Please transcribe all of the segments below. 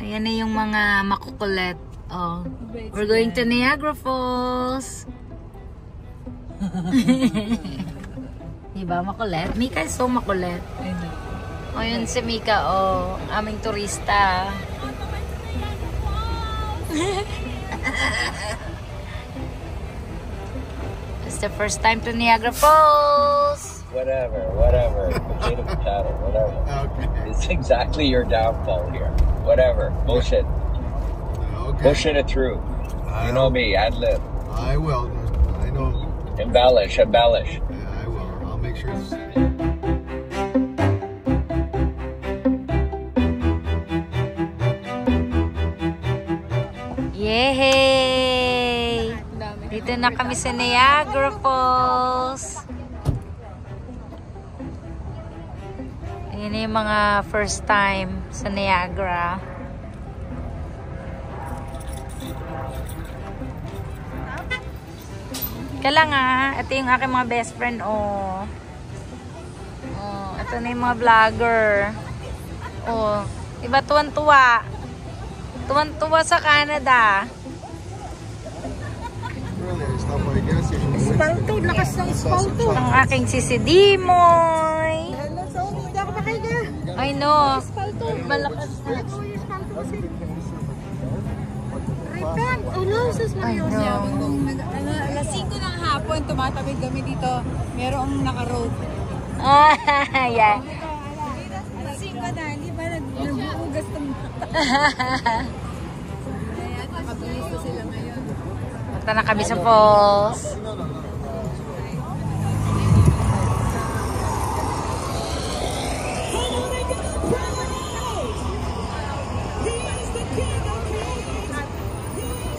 Ayan na yung mga makukulit. Oh, we're going to Niagara Falls. Diba, makulit? Mika is so makulit. I know. O, yun si Mika, o, aming turista. It's the first time to Niagara Falls. Whatever. Potato, whatever. Okay. It's exactly your downfall here. Whatever. Bullshit. Okay. Bullshit it through. You know me, ad-lib. I will. I know. Embellish. Yeah, I will. I'll make sure it's... Yay! Dito na kami sa Niagara Falls. Ayan na yung mga first time sa Niagara. Kala nga, ito yung aking mga best friend, oh. Oh, ito na yung mga vlogger. Oh, iba tuwan-tuwa. Tuwan-tuwa sa Canada. Spalto, lakas ng spalto. Ang aking sisi Dimoy. Hindi ako makahiga. I know. Spalto. Malakas na. Repent. Oh no, sus Mario. I know. Sabi kong alas 5 ng hapon, tumatawid kami dito. Merong naka-road. Ah, yeah. Alas 5 na, hindi ba nag-uugas ng mata? Kaya nakabilis ko sila ngayon. Punta na kami sa falls.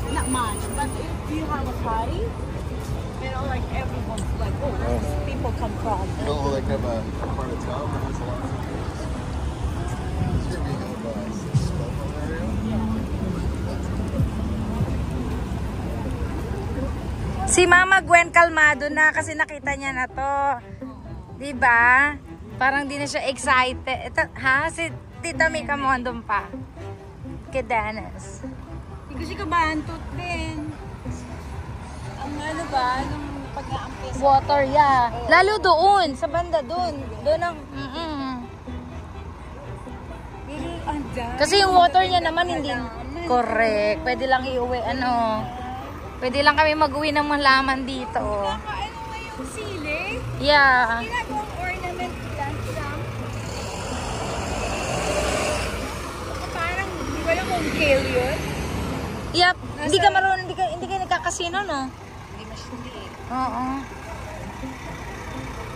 Not much, but if you have a party, you know, like everyone's like, oh, where do people come from? You know, like have a part of town that has a lot of things. Sure, we have stuff on area. Si Mama Gwen kalmado na kasi nakita niya na to. Diba? Parang di na siya excited. Ito, ha? Si Tita Mika mo andun pa. Kay Dennis. Hindi ko siya kabahantot din. Ang ano ba, nung pag-aampis. Water, yeah. Lalo doon, sa banda doon. Doon ang, Kasi yung water niya naman hindi, correct. Pwede lang iuwi, ano. Pwede lang kami mag-uwi ng malaman dito. Ano nga yung sili? Yeah. Ginagawang ornament lang. Parang, di ba lang kung kale yun? Yep. Hindi ka marunong, hindi ka nagkakasino, no? Hindi hindi eh. Oo.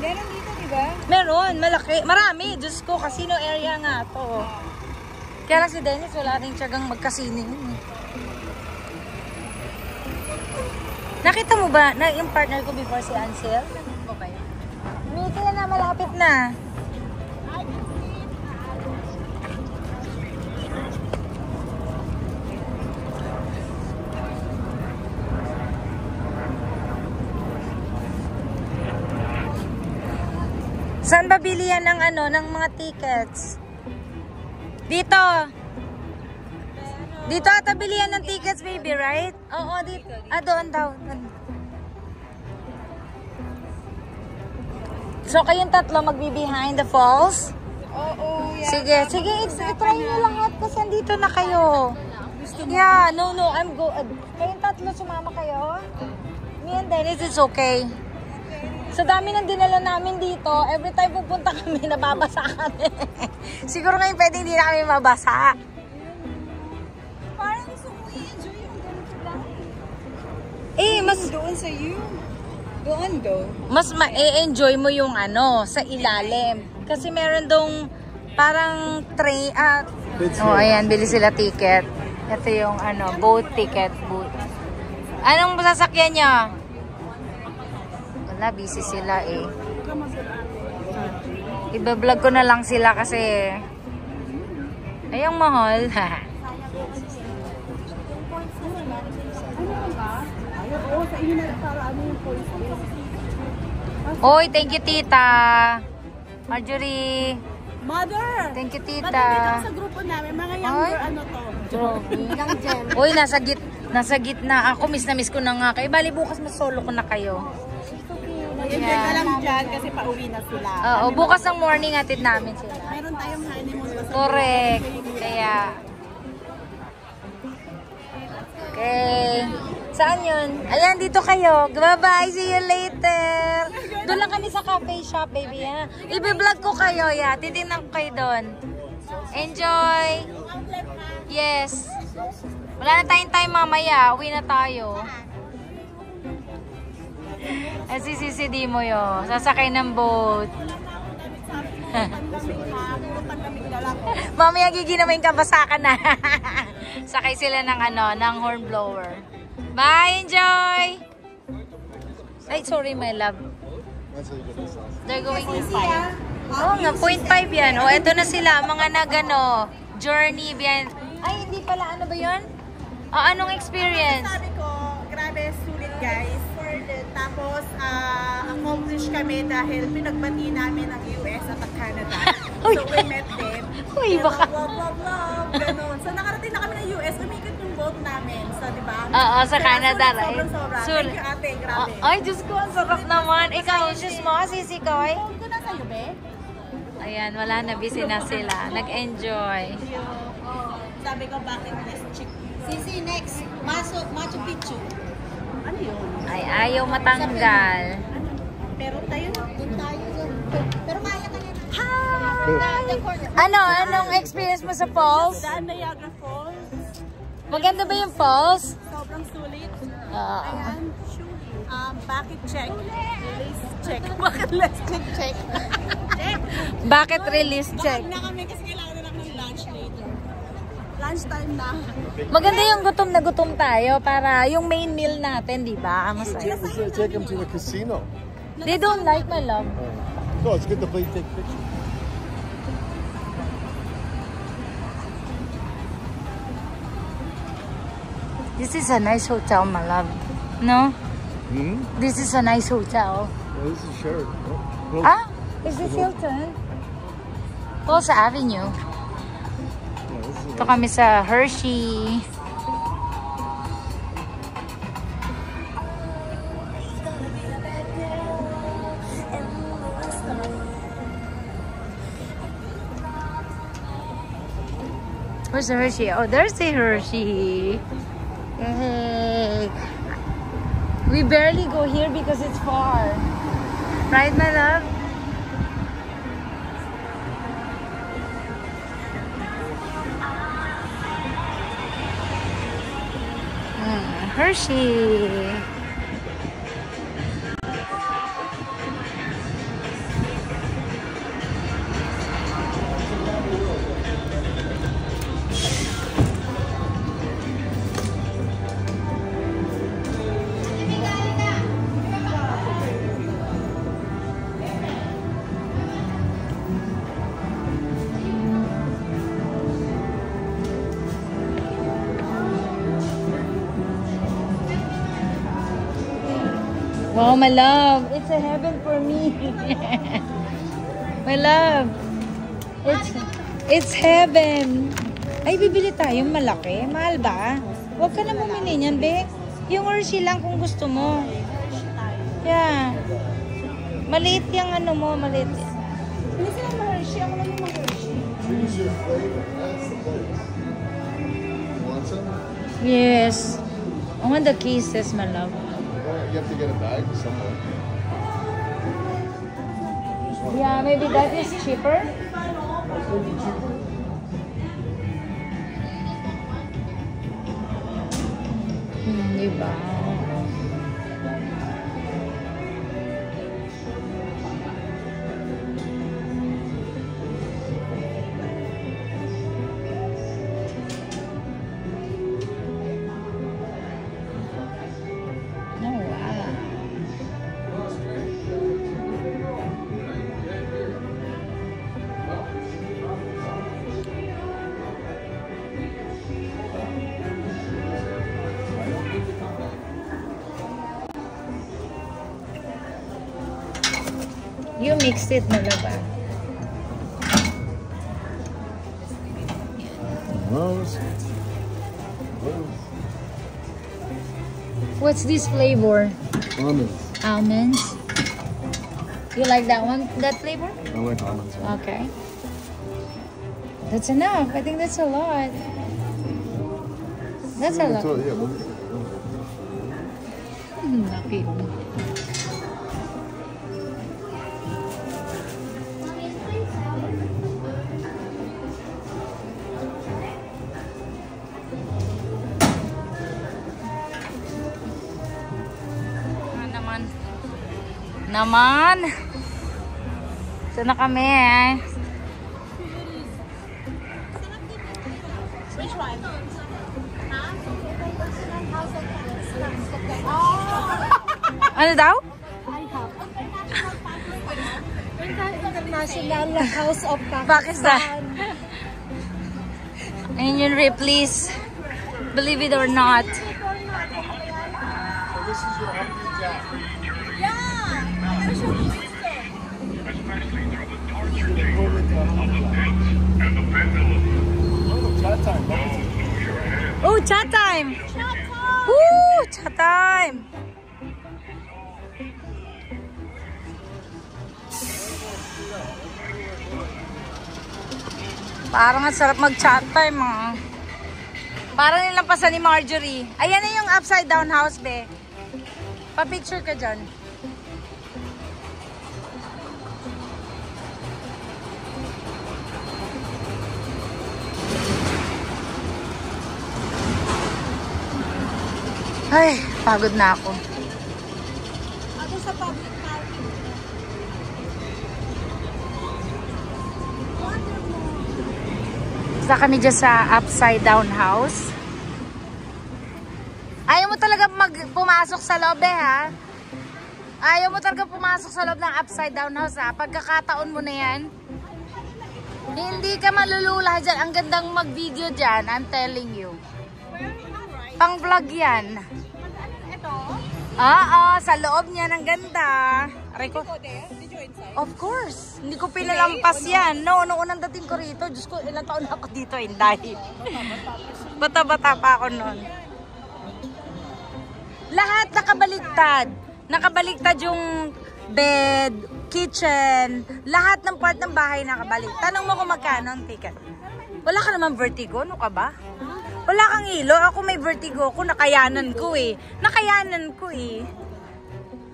Meron dito, di ba? Meron, malaki. Marami. Diyos ko, casino area nga to. Kaya lang si Dennis, wala rin siyagang magkasino. Nakita mo ba na yung partner ko before si Ansel? Okay. Mika na, malapit na. Saan ba bilihan ng ano, ng mga tickets? Dito. Dito ata bilihan ng tickets, baby, right? Oo, dito. Ah, doon daw. So, kayong tatlo magbe-behind the falls? Oo, yeah. Sige, i-try nyo lang at kasi andito na kayo. Yeah, no, I'm good. Kayong tatlo, sumama kayo? Me and Dennis, it's okay. Sa dami ng dinala namin dito, every time pupunta kami, nababasa kami. Siguro ngayon pwede hindi na kami mabasa. Parang gusto ko i-enjoy yung ganito lang. Mas Doon sa you. Doon do. mas ma-enjoy mo yung ano, sa ilalim. Kasi meron dong parang train, ayan, bili sila ticket. Ito yung ano, boat ticket, boat. Anong sasakyan niya? Wala, busy sila eh. Iba-vlog ko na lang sila kasi ayong mahal. Oy, thank you, tita. Marjorie. Mother! Thank you, Ba't nandito tita. sa grupo namin? Mga younger Ay. ano to? Young Jen. Uy, nasa gitna ako. Miss na miss ko na nga kayo. Bali, bukas mas solo ko na kayo. Enjoy ka lang dyan kasi pauwi na sila. Oo, bukas ng morning atid namin sila. Meron tayong honeymoon pa sa Correct. Kaya... Okay. Saan yun? Ayan, dito kayo. Bye-bye. See you later. Doon lang kami sa cafe shop, baby, ha? I-vlog ko kayo, ya. Titignan ko kayo doon. Enjoy. Yes. Wala na tayong time mamaya. Uwi na tayo. Sisidi mo yun. Sasakay ng boat. Mamaya giginamain ka, basa ka na. Sakay sila ng ng horn blower. Bye, enjoy! Ay, sorry my love. They're going to 5. Oo nga, 0.5 yan. O, eto na sila, mga journey yan. Ay, hindi pala, ano ba yun? Anong experience? Sabi ko, grabe, sulit guys. Tapos, accomplish kami dahil pinagbati namin ang US at ang Canada. So, we met them. Uy, baka. Blah, ganun. So, nakarating na kami ng US. Umikot yung boat namin. So, di ba? Oo, sa Canada, right? Sobra. Thank you, ate. Grabe. Ay, Diyos ko, ang sarap naman. Ikaw, yung shoes mo, sisikoy? Phone ko na sa'yo, be. Ayan, wala na, busy na sila. Nag-enjoy. Sabi ko, bakit this chick? Sisi, next. Machu Picchu. Ano yun? Ay, ayaw matanggal. Pero tayo na. Doon tayo doon. Pero kaya ka na. Anong experience mo sa falls? Daan Niagara Falls. Maganda ba yung falls? Sobrang sulit. Ah. Ayan. Bucket check. Release check. Bucket list check. Check. Bucket release check. Bakit na kami kasi kailangan na lang ng lunch later. Lunch time na. Maganda yung gutom na gutom tayo para yung main meal natin, di ba? Masaya. Take them to the casino. They don't like my love. No, it's good to play take pictures. This is a nice hotel, my love. No? Hmm? This is a nice hotel. Well, this is Sheraton. Oh, Ah, is this Hilton? Tulsa Avenue. Ito kami sa Hershey. Where's the Hershey? Oh, there's the Hershey. Hey. We barely go here because it's far. Right, my love? Hershey. Wow, my love. It's a heaven for me. My love. It's heaven. Ay, bibili tayong malaki. Mahal ba? Huwag ka na bumili niyan, be. Yung Hershey lang kung gusto mo. Yeah. Maliit yung ano mo, maliit. Hindi sila ma-Hershey. Ako lang yung ma-Hershey. choose your flavor. That's the place. You want some? Yes. I want the cases, my love. You have to get a bag somewhere. Yeah, maybe that is cheaper. Diba? Oh, wow. You mixed it, my love. Rose. What's this flavor? Almonds. Almonds. You like that one? That flavor? I like almonds. Yeah. Okay. That's enough. I think that's a lot. That's a lot. Yeah, look at it. Laki. Naman. Ito na kami eh. Which one? Ano daw? International House of Pakistan. Onion ring, please. Believe it or not. So this is your Hungry Jack. Oh, chat time! Woo! Chat time! Parang ang sarap mag-chat time, ah. Parang nilang pasa ni Marjorie. Ayan na yung upside down house, be. Pa-picture ka dyan. Ay, pagod na ako. Ako sa public parking. Sa kami dyan sa upside down house. Ayaw mo talaga pumasok sa loob eh, ha? Ayaw mo talaga pumasok sa loob ng upside down house, ha? Pagkakataon mo na yan. Hindi ka malulula dyan. Ang gandang mag-video dyan, I'm telling you. Pang vlog yan. Oo, sa loob niya ng ganda. Aray ko. Of course. Hindi ko pinalampas yan. No, nung unang dating ko rito, Diyos ko, ilang taon ako dito, hindi. Bata-bata pa ako noon. Lahat nakabaligtad. Nakabaligtad yung bed, kitchen, lahat ng part ng bahay nakabalik. Tanong mo kung magkano ang ticket. Wala ka naman vertigo? Ano ka ba? Wala kang ilo. Ako may vertigo ko. Nakayanan ko eh. Nakayanan ko eh.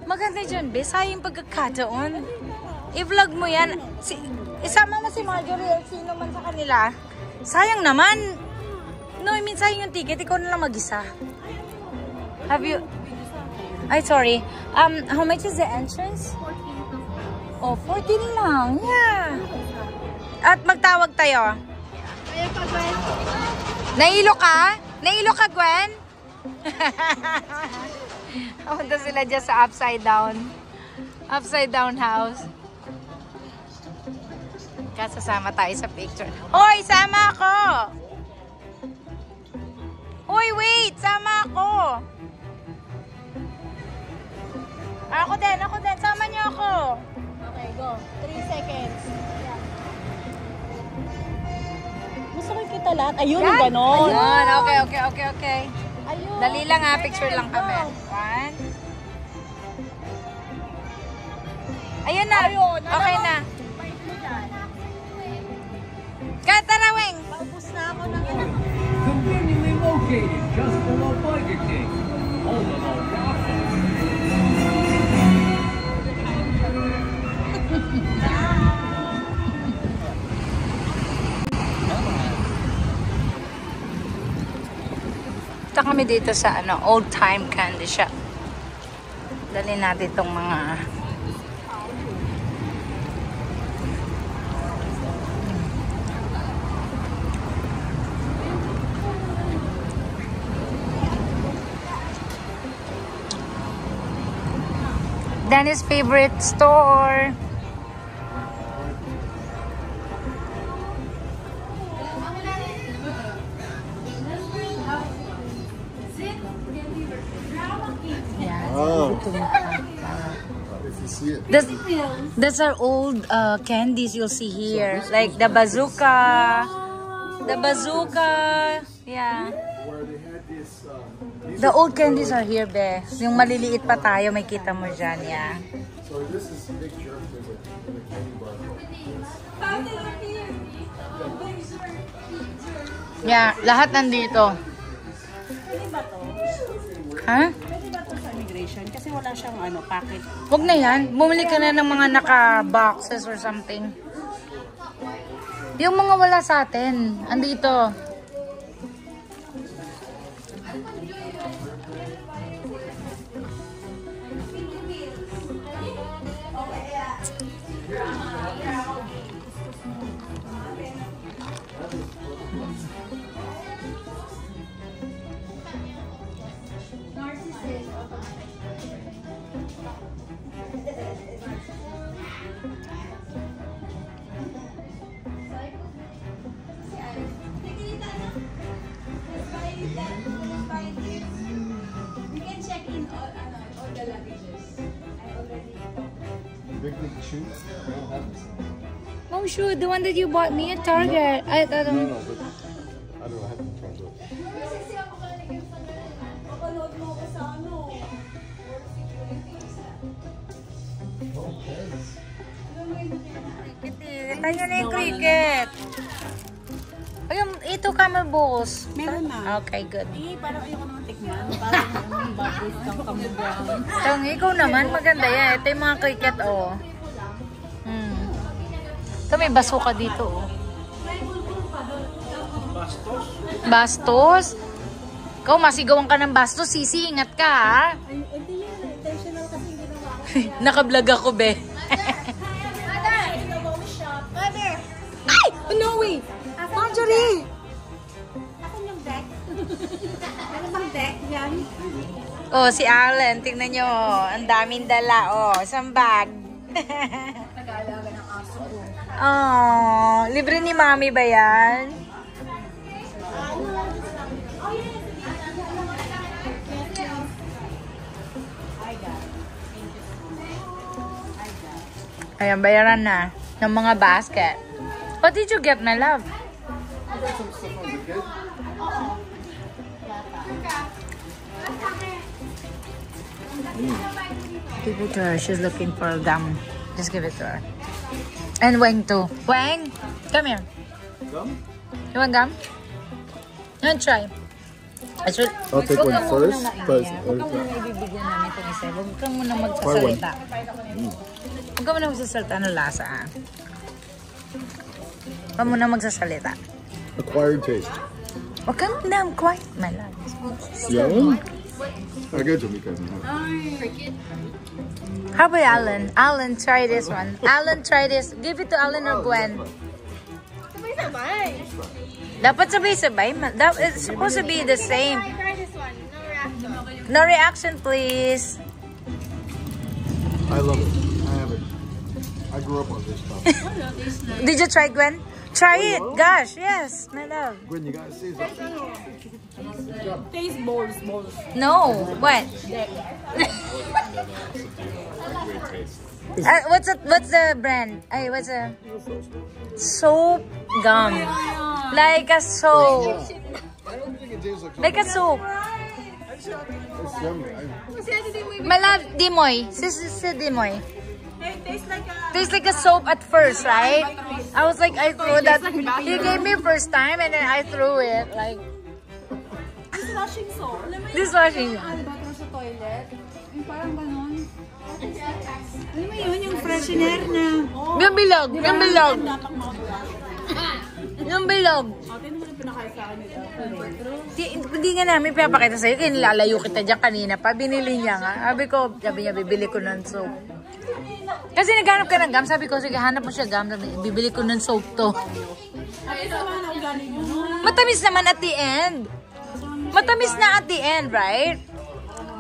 Maganda dyan, be. Sayang pagkakataon. I-vlog mo yan. Isama mo si Marjorie. Sino man sa kanila. Sayang naman. No, I mean, sayang yung ticket. Ikaw na lang mag-isa. Have you... Ay, sorry. How much is the entrance? 14. Oh, 14 lang. Yeah. At magtawag tayo. Nailo ka? Nailo ka, Gwen? Punta sila dyan sa upside down house. Kasasama tayo sa picture. Hoy, sama ako! Hoy, wait! Sama ako! Ako din. Sama niyo ako. Okay, go. 3 seconds. Gusto ko kita lahat. Ayun, Yan. ganon. Ayun. Okay. Ayun. Dali lang ha, picture lang kami. 1. Ayun na. Okay na. Katarawing. Paubos na ako ng Conveniently located just below Burger King. Home of all waffles. Punta kami dito sa old time candy shop. Dali natin itong mga Danny's favorite store. Oh. If you see it. That's our old candies you'll see here. Like the bazooka. The bazooka. Yeah. Where they had this, these The old candies are here, be. Yung maliliit pa tayo, may kita mo dyan, yeah. so this is big jerk with a candy bar. Yeah, lahat nandito. Pwede ba to? Ha? Pwede ba to sa immigration? Kasi wala siyang packet. Huwag na yan. Bumili ka na ng mga naka-boxes or something. Yung mga wala sa atin, andito. Big shoes? I don't have this. Oh, sure. The one that you bought me at Target. I No, don't... no, but I don't know. I haven't tried those. Kita nyo na yung cricket. Ayun, ito camel balls. Meron na. Okay, good. Parang ayoko naman tikman. Parang bubbles kang kamugang. Tang, ikaw naman, maganda yan. Ito yung mga cricket, oh. Ito may bazooka dito, oh. Bastos? Ikaw, masigawan ka ng bastos. Sisi, ingat ka, ha? Hindi yan. Intentional kasi ginawa ko. Naka-vlog ako, be. Ay! No way! Marjorie! Asan yung deck? Ano bang deck yan? Oh, si Alan. Tingnan nyo. Ang daming dala, oh. Isang bag. Nag-aalaga ng aso. Oh, libre ni Mami ba yan? Ayan, bayaran na ng mga basket. What did you get, my love? I got some stuff on the kid. Give it to her. She's looking for gum. Just give it to her. And Wang too. Wang, come here. Gum? You want gum? You want try? I'll take one first. First. Huwag ka muna ibibigyan namin itong isa. Huwag ka muna magsasalita. Huwag ka muna magsasalita ng lasa. Huwag ka muna magsasalita. Acquired taste. Huwag ka muna quiet, my love. Yum. I get you because How about Alan? Alan, try this one. Alan, try this. Give it to Alan or Gwen. Sabay-sabay. Dapat sabay-sabay. It's supposed to be the same. Try this one. No reaction. No reaction, please. I love it. I have it. I grew up on this stuff. Did you try, Gwen? Try it. Gosh, yes, my love. Gwen, you gotta see something. Taste balls. No, what? What's the brand? Ay, what's the soap gum? Like a soap. I don't think it tastes like Like a soap. It's yummy. My love, Dimoy. Sis Dimoy. It tastes like a... Tastes like a soap at first, right? I was like, I threw that. He gave me first time and then I threw it. Like, Dishwashing soap. dishwashing. Albatros sa toilet. Yung parang ganon. Ano mo yun? Yung freshener na... Yung bilog. Yung bilog. Yung bilog. Ate, ano mo yung pinakain sa akin nila? Hindi nga namin pinapakita sa'yo. Kaya nilalayo kita dyan kanina pa. Binili niya nga. Sabi niya, bibili ko ng soap. Kasi naghanap ka ng gum. Sabi ko, sige, hanap mo siya gum. Bibili ko ng soap to. Ay, sama na ang galing yun. Matamis naman at the end. Matamis na at the end, right?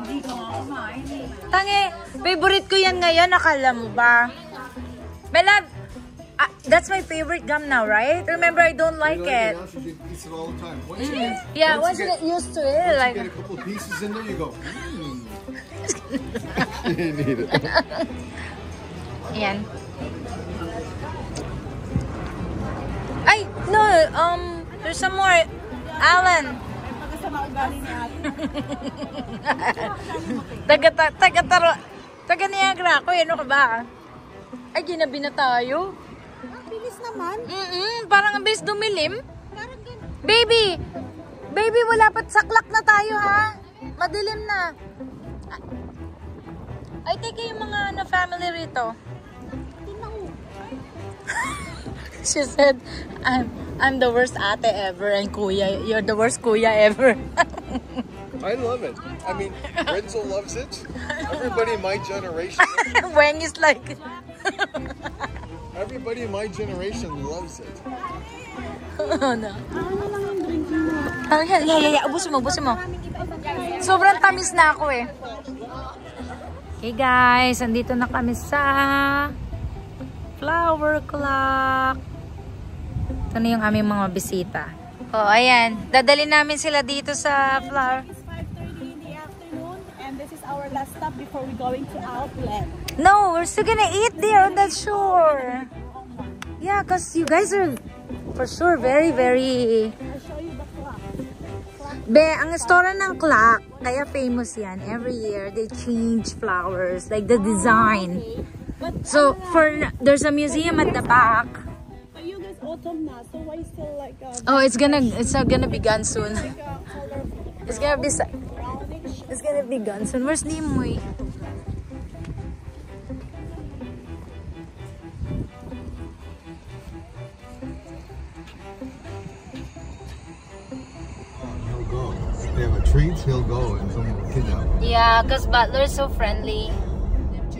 Hindi ko nga kumain. Tangi, favorite ko yan ngayon. Nakala mo ba? My love, that's my favorite gum now, right? Remember, I don't like it. You eat it all the time. Yeah, once you get used to it, like... Get a couple pieces in there, you go, You need it. Ayan. Ay, no, There's some more. Alan. Magkasama ugali ni ate. Taga Niagara ako. Ano ka ba? Ay, ginabi na tayo. Bilis naman. Parang ang bilis dumilim. Baby! Baby, wala pa't saklak na tayo, ha? Madilim na. Ay, teka yung mga family rito. She said, I'm the worst ate ever, and kuya, you're the worst kuya ever. I love it. I mean, Renzo loves it. Everybody in my generation. Weng is like... Everybody in my generation loves it. Oh, no. Oh, yeah. Ubusin mo. Sobrang tamis na ako eh. Okay guys, andito na kami sa flower clock. Ito na yung aming mga bisita. Oh, ayan. Dadalhin namin sila dito sa flower. It's 5:30 in the afternoon and this is our last stop before we going to Outlet. No, we're still gonna eat there on that shore. Yeah, because you guys are for sure very, very... I'll show you the clock. Be, ang istorya ng clock, kaya famous yan. Every year, they change flowers, like the design. So, there's a museum at the back. But you guys autumn na, so why still like Oh, it's gonna be gone soon. colorful It's gonna be brownish? It's gonna be gone soon. Where's Nimoy? He'll go. If they have a treat, he'll go and someone will kidnap him. Yeah, because Butler's so friendly.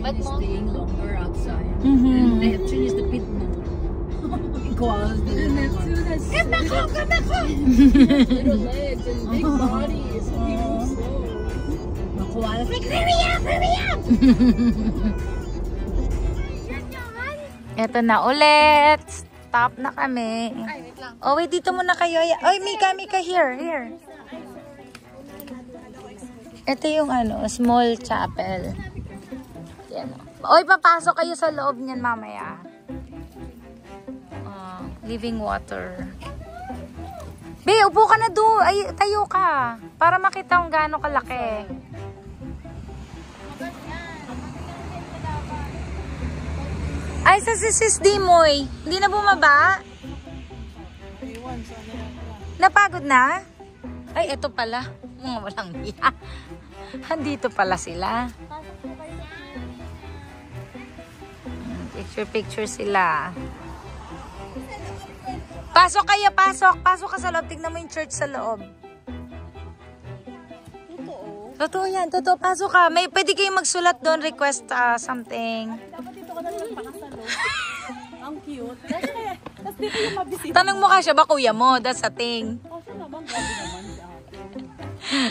But staying longer outside. Mm-hmm. They have changed the pit bull. Because come back home! Little legs and big body, so he moves slow. Koala's like, hurry up! Eto na ulit. Stop na kami. Oh, wait, dito muna kayo. Oy, Mika, here. Ito yung small chapel. Yan. Oy, papasok kayo sa loob niyan mamaya. Living water. Be, upo ka na doon. Ay, tayo ka. Para makita kung gaano kalaki. Ay, sa sis Dimoy. Hindi na bumaba? Napagod na? Ay, eto pala. Mga walang hiya. Andito pala sila. Picture sila. Pasok kayo, pasok. Pasok ka sa loob. Tignan mo yung church sa loob. Totoo yan, totoo. Pasok ka. Pwede kayong magsulat doon, request something. Dapat dito ko na lang pakasalo. Ang cute. Tapos dito yung mabisita. Tanong mo ka siya ba kuya mo? That's a thing. Kasi naman, grabe naman siya.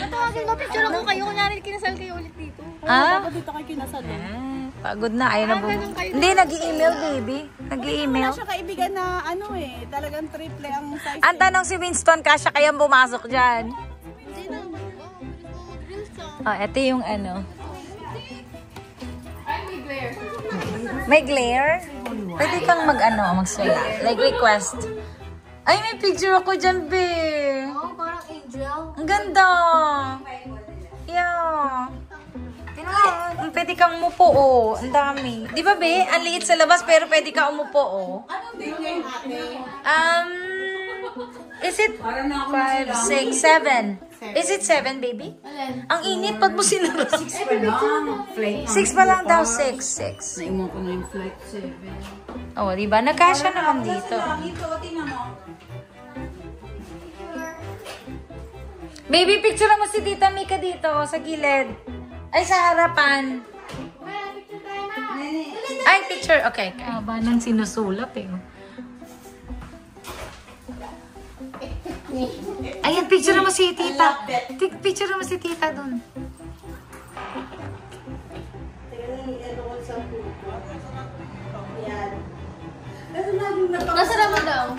Matawagin mo, picture ako kayo. Kunyari kinasal kayo ulit dito. Dapat dito kayo kinasalo. Pagod na. Ayaw na ganun kayo. Hindi, nag-i-email, baby. Nag-i-email. Wala siya kaibigan na talagang triple ang size. Ang tanong si Winston, kasya kayang pumasok dyan. Hindi na. Reels song. Oh, ito yung Ay, may glare. May glare? Pwede kang magsulat. Like request. Ay, may picture ako dyan, be. Oh, parang angel. Ang ganda. Yeah. Tingnan, pwede kang umupo, oh. Ang dami. Di ba, be? Ang liit sa labas, pero pwede ka umupo, oh. Is it 5, 6, 7? Is it 7, baby? Ang init, pag mo sinara. 6 pa lang. Flight 6 pa lang daw, 6. Naiwan ko na yung flight 7. Oh, di ba? Nagkasya naman dito. Baby, picture mo si Tita Mika dito, sa gilid. Ay, sa harapan. Ay, picture. Okay. Haba nang sinusulat eh. Ayan, picture mo si Tita. Picture mo si Tita dun. Nasa naman daw.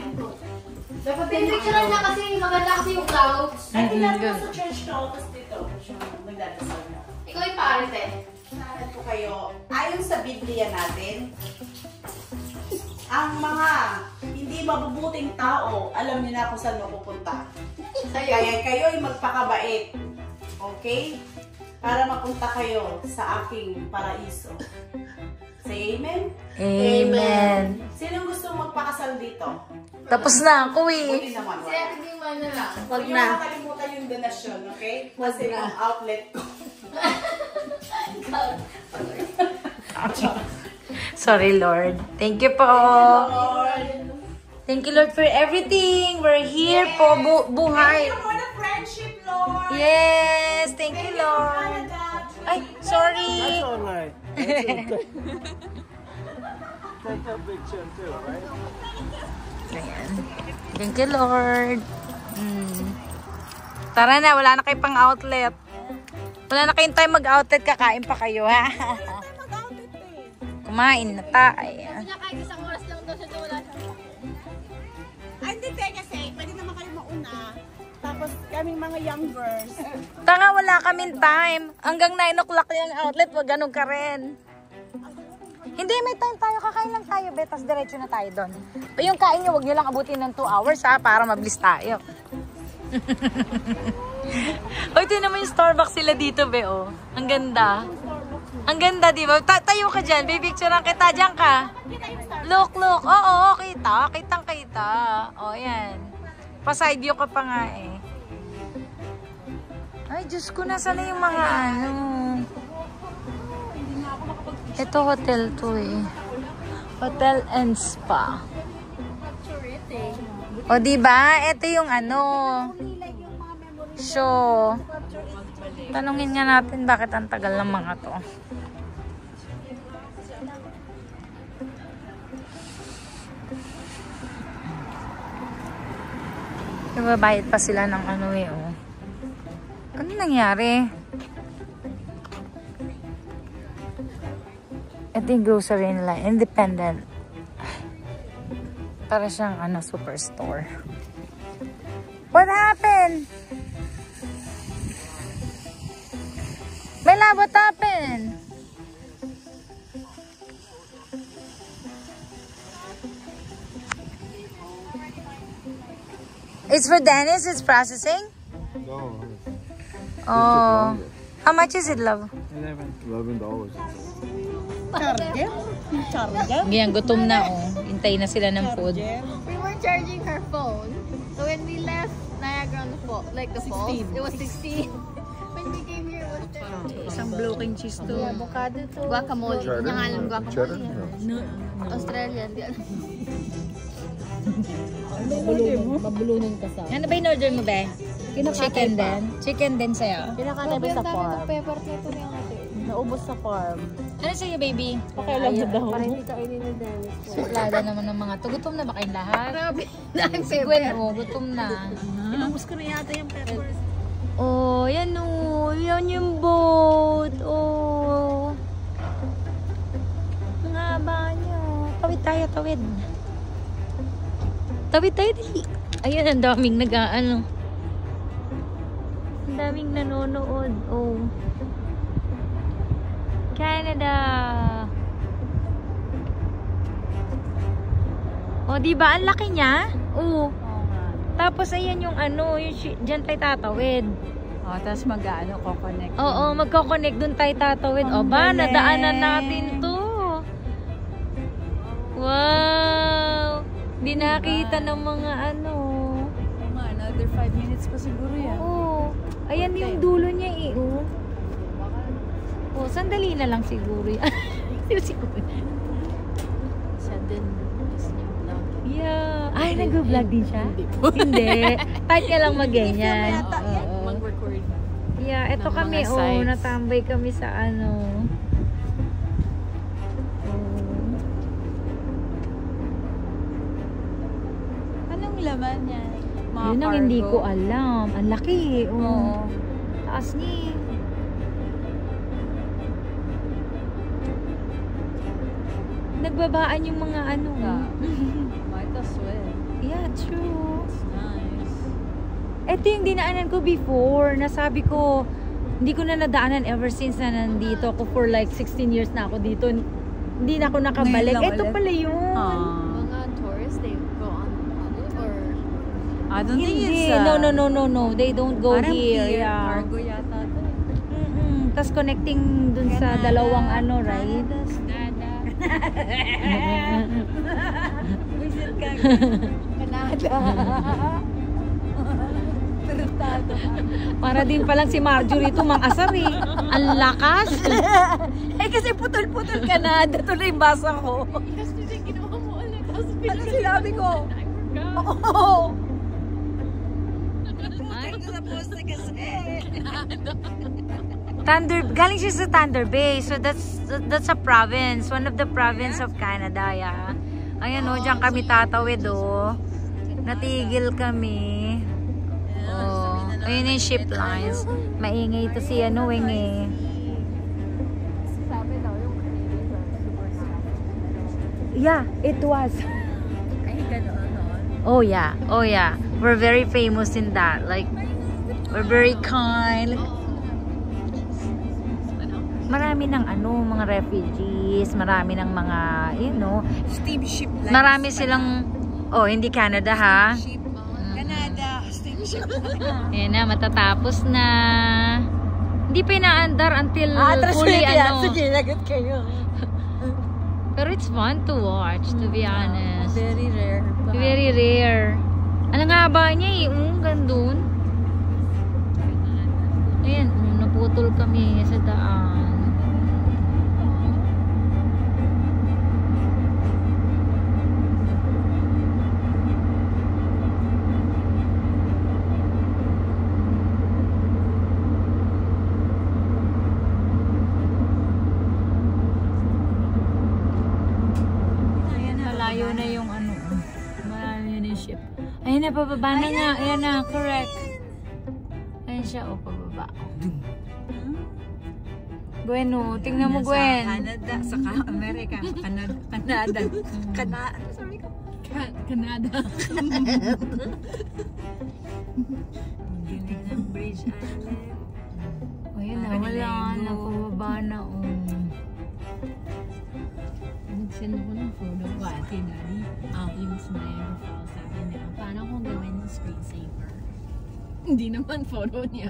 Pipicturean niya kasi maganda kasi yung clouds. Ay, tinatawag sa church ko, tapos dito. Magdadasal na. Ikaw yung pare, te. Saan po kayo? Ayon sa Biblia natin, ang mga hindi mabubuting tao, alam niyo na kung saan mapupunta. Kaya kayo ay magpakabait. Okay? Para mapunta kayo sa aking paraiso. Say amen? Amen. Sinong gusto magpakasal dito? Tapos na ako eh. Pwede naman. Si Ate Di man na lang. Huwag na. Makalimutan yung donasyon, okay? Kasi yung outlet ko. Sorry, Lord. Thank you po. Lord. Thank you, Lord, for everything. We're here po. Buhay. Thank you for the friendship, Lord. Yes. Thank you, Lord. Ay, sorry. alright. Take a picture too, right? Ayan. Thank you, Lord. Tara na, wala na kayo pang outlet. Wala na kayong time mag-outlet, kakain pa kayo, ha? Kumain na tayo. Kahit isang oras lang daw siya wala siya. Ay, hindi tayo kasi. Pwede naman kayo mauna. Tapos kaming mga youngers. Tanga, wala kaming time. Hanggang 9 o'clock yung outlet, wag ganun ka rin. Hindi, may time tayo. Kakain lang tayo, be. Tapos diretso na tayo doon. Yung kain nyo, wag nyo lang abutin ng 2 hours, ha? Para mabilis tayo. O, ito naman yung Starbucks sila dito, be, oh. Ang ganda. Ang ganda, di ba? Tayo ka dyan. Bibicturean kita. Diyan ka. Look, look. Oo, kita. Kitang-kita. O, yan. Pa-side view ka pa nga, eh. Ay, Diyos ko, nasa na yung mga ano. Ito, hotel to, eh. Hotel and spa. O, diba? Ito yung ano. Show. Tanungin nga natin bakit ang tagal ng mga to. Nababayad pa sila ng ano eh, oh. Ano nangyari? Ito yung grocery nila. Independent. Para siyang ano, superstore. What happened? Bella, what happened? It's for Dennis? It's processing? No. Oh. How much is it, love? $11. Ganyan, gutom na, oh. Hintay na sila ng food. We were charging her phone. So when we left Niagara on the fall, like the falls, it was 16. When we came here, it was 30. Isang bloking cheese to. Avocado to. Guacamole. Hindi nga alam guacamole. Cheddar? No. Australian. Di alam. Mabulunan ka sa. Ano ba yung order mo, be? Chicken din? Chicken din sa'yo. Pinakatay ba sa farm? Pepper nito na yung ate. Naubos sa farm. Ano sa'yo, baby? Pakailan mo daw. Para hindi kainin ni Dennis. Suplada naman ng mga to. Gutom na ba kayong lahat? Grabe. Si Gwen, oh, gutom na. Inubos ko na yata yung peppers. Oh, yan oh. Yan yung boat. Oh. Ang haba niya. Tawid tayo, tawid. Tawid tayo, dali. Ayun, ang daming nag-ano. Ang daming nanonood. Oh. Canada. Oh, diba? Ang laki niya. Oh. Tapos, ayan yung ano, yung dyan tayo tatawid. Oh, tapos mag-ano, ko-connect. Oo, magko-connect dun tayo tatawid. O ba, nadaanan natin to. Wow! Di nakita ng mga ano. Another 5 minutes pa siguro yan. Oo. Ayan yung dulo niya eh. Oh. Oh, sandali na lang siguro yan. Siguro. Siya din. Yeah. Ay, nag-vlog din siya? Hindi. Type niya lang mag-ganyan. Mag-record. Yeah, eto ng kami, mga oh, sites. natambay kami sa ano. Anong laman yan? Mga Yun ang cargo? hindi ko alam. Ang laki eh. Oh. Taas niya. Nagbabaan yung mga ano. Might as well. Yeah, true. It's nice. Ito yung dinaanan ko before. Nasabi ko, hindi ko na nadaanan ever since na nandito ako for like 16 years na ako dito. Hindi na ako nakabalik. Ngayon lang Ito ulit? pala yun. Ah. I don't think Hindi. it's No. They don't go parang here. pier, Yeah. cargo yata to. Tapos connecting dun sa dalawang ano, right? Visit ka. Canada. Tarantado. Para din palang si Marjorie ito mang-asar eh. Ang lakas. Kasi putol-putol Canada. Tuloy yung basa ko. Yesterday, ginawa mo ulit. Tapos Ano sinabi ko? Oh. Galing siya sa Thunder Bay. So that's a province. One of the province of Canada, yeah. Ayan o, dyan kami tatawid o. Natigil kami. Oh, ayun yung ship lines. Maingay ito si ano, Weng eh. sabi daw yung Canadian super Yeah, it was. Ay, gano'n. Oh yeah. We're very famous in that. Like, we're very kind. Marami ng ano, mga refugees, marami ng mga, you know, Steamship lines. marami silang, oh, hindi Canada ha. Ship. Canada. Steamship lines. Ayan na, matatapos na. Hindi pa inaandar until fully ano. Sige, lagot kayo. Pero it's fun to watch, to be honest. Very rare. Very rare. Ang haba niya eh, gandun. Ayan, naputol kami sa daan. Malayo na yung ano, malayo na yung ship. Ayun na, pababa na nga. Ayan na, correct. Ayan siya, o, pababa. Gwen, o, tingnan mo, Gwen. Canada, saka America. Canada. Sorry ko. Canada. Galing ng Bridge Island. Ayun na, wala na, pababa na, o. Nag-send ko ng photo ko ate Nani. Yung Niagara Falls, sabi niya, paano kung gawin yung screensaver? Hindi naman photo niya.